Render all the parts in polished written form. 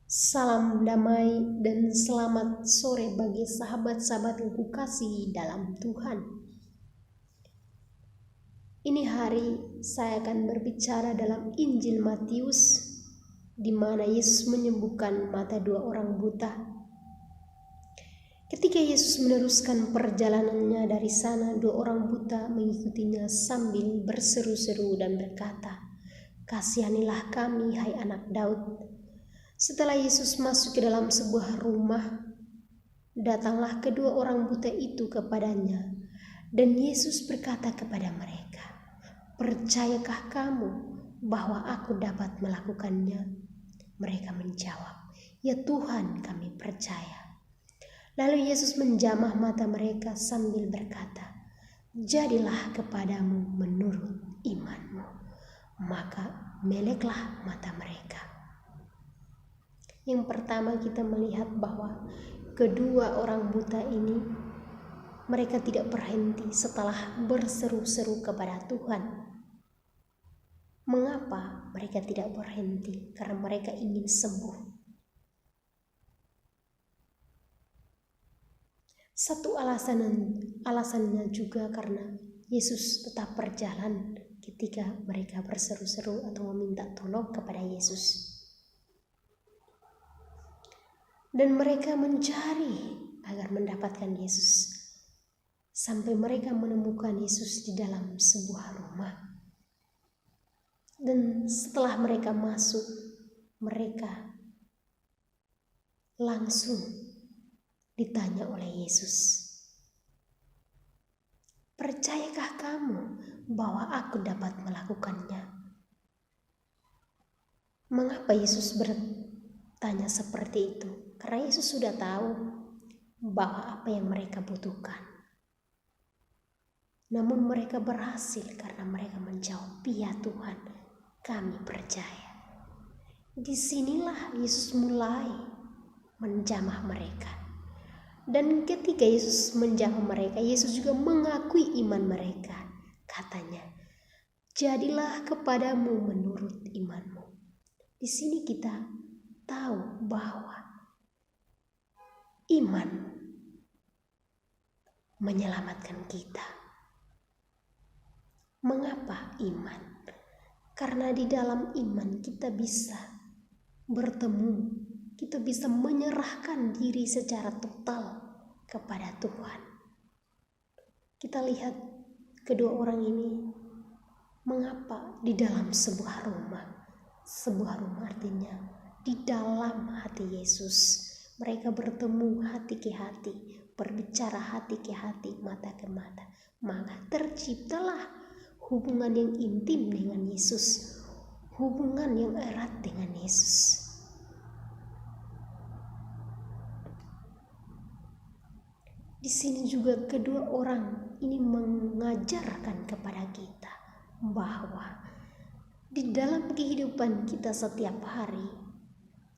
Salam damai dan selamat sore bagi sahabat-sahabat yang kukasihi dalam Tuhan. Ini hari saya akan berbicara dalam Injil Matius, di mana Yesus menyembuhkan mata dua orang buta. Ketika Yesus meneruskan perjalanannya dari sana, dua orang buta mengikutinya sambil berseru-seru dan berkata, "Kasihanilah kami, hai anak Daud." Setelah Yesus masuk ke dalam sebuah rumah, datanglah kedua orang buta itu kepadanya, dan Yesus berkata kepada mereka, "Percayakah kamu bahwa aku dapat melakukannya?" Mereka menjawab, "Ya Tuhan, kami percaya." Lalu Yesus menjamah mata mereka sambil berkata, "Jadilah kepadamu menurut imanmu." Maka meleklah mata mereka. Yang pertama kita melihat bahwa kedua orang buta ini mereka tidak berhenti setelah berseru-seru kepada Tuhan. Mengapa mereka tidak berhenti? Karena mereka ingin sembuh. Satu alasannya juga karena Yesus tetap berjalan ketika mereka berseru-seru atau meminta tolong kepada Yesus. Dan mereka mencari agar mendapatkan Yesus. Sampai mereka menemukan Yesus di dalam sebuah rumah. Dan setelah mereka masuk, mereka langsung ditanya oleh Yesus, "Percayakah kamu bahwa aku dapat melakukannya?" Mengapa Yesus bertanya seperti itu? Karena Yesus sudah tahu bahwa apa yang mereka butuhkan. Namun mereka berhasil karena mereka menjawab, "Ya Tuhan, kami percaya." Disinilah Yesus mulai menjamah mereka. Dan ketika Yesus menjamah mereka, Yesus juga mengakui iman mereka. Katanya, "Jadilah kepadamu menurut imanmu." Di sini kita tahu bahwa iman menyelamatkan kita. Mengapa iman? Karena di dalam iman kita bisa bertemu, kita bisa menyerahkan diri secara total kepada Tuhan. Kita lihat kedua orang ini, mengapa di dalam sebuah rumah. Sebuah rumah artinya di dalam hati Yesus. Mereka bertemu hati ke hati, berbicara hati ke hati, mata ke mata. Maka terciptalah hubungan yang intim dengan Yesus, hubungan yang erat dengan Yesus. Di sini juga kedua orang ini mengajarkan kepada kita bahwa di dalam kehidupan kita setiap hari,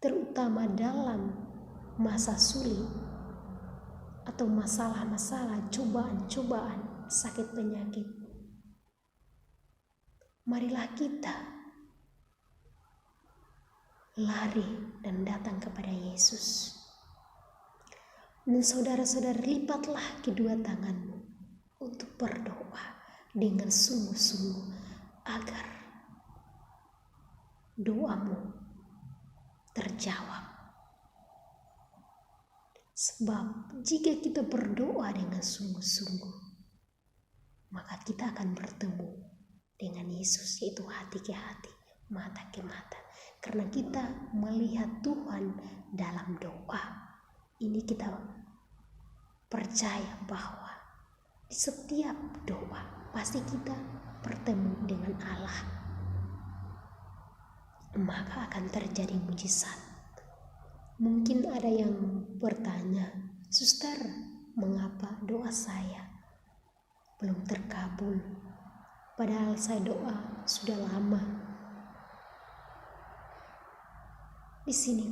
terutama dalam masa sulit atau masalah-masalah, cobaan-cobaan, sakit penyakit, marilah kita lari dan datang kepada Yesus. Dan saudara-saudara, lipatlah kedua tanganmu untuk berdoa dengan sungguh-sungguh agar doamu terjawab. Sebab jika kita berdoa dengan sungguh-sungguh, maka kita akan bertemu dengan Yesus, yaitu hati ke hati, mata ke mata. Karena kita melihat Tuhan dalam doa. Ini kita percaya bahwa di setiap doa pasti kita bertemu dengan Allah. Maka akan terjadi mujizat. Mungkin ada yang bertanya, "Suster, mengapa doa saya belum terkabul? Padahal saya doa sudah lama." Di sini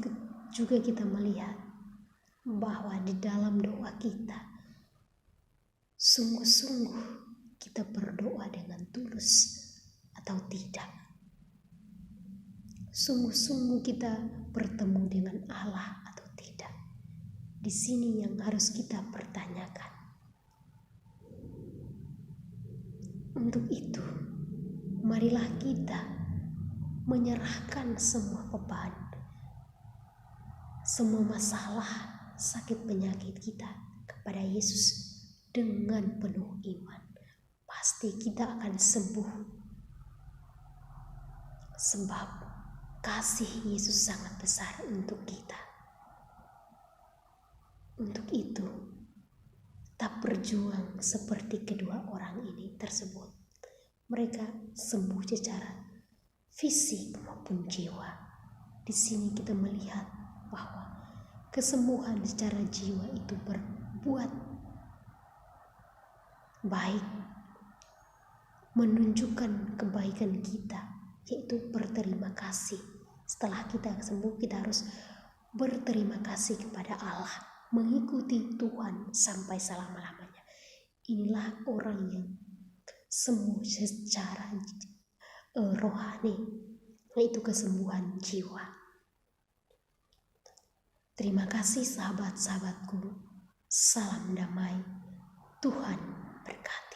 juga kita melihat bahwa di dalam doa kita, sungguh-sungguh kita berdoa dengan tulus atau tidak. sungguh-sungguh kita bertemu dengan Allah atau tidak. Di sini yang harus kita pertanyakan. Untuk itu, marilah kita menyerahkan semua beban, semua masalah, sakit penyakit kita kepada Yesus dengan penuh iman. Pasti kita akan sembuh. Sebab kasih Yesus sangat besar untuk kita. Untuk itu, tak berjuang seperti kedua orang ini tersebut. Mereka sembuh secara fisik maupun jiwa. Di sini kita melihat bahwa kesembuhan secara jiwa itu berbuat baik, menunjukkan kebaikan kita, yaitu berterima kasih. Setelah kita sembuh, kita harus berterima kasih kepada Allah, mengikuti Tuhan sampai selama-lamanya. Inilah orang yang sembuh secara rohani, yaitu kesembuhan jiwa. Terima kasih sahabat-sahabatku. Salam damai. Tuhan berkati.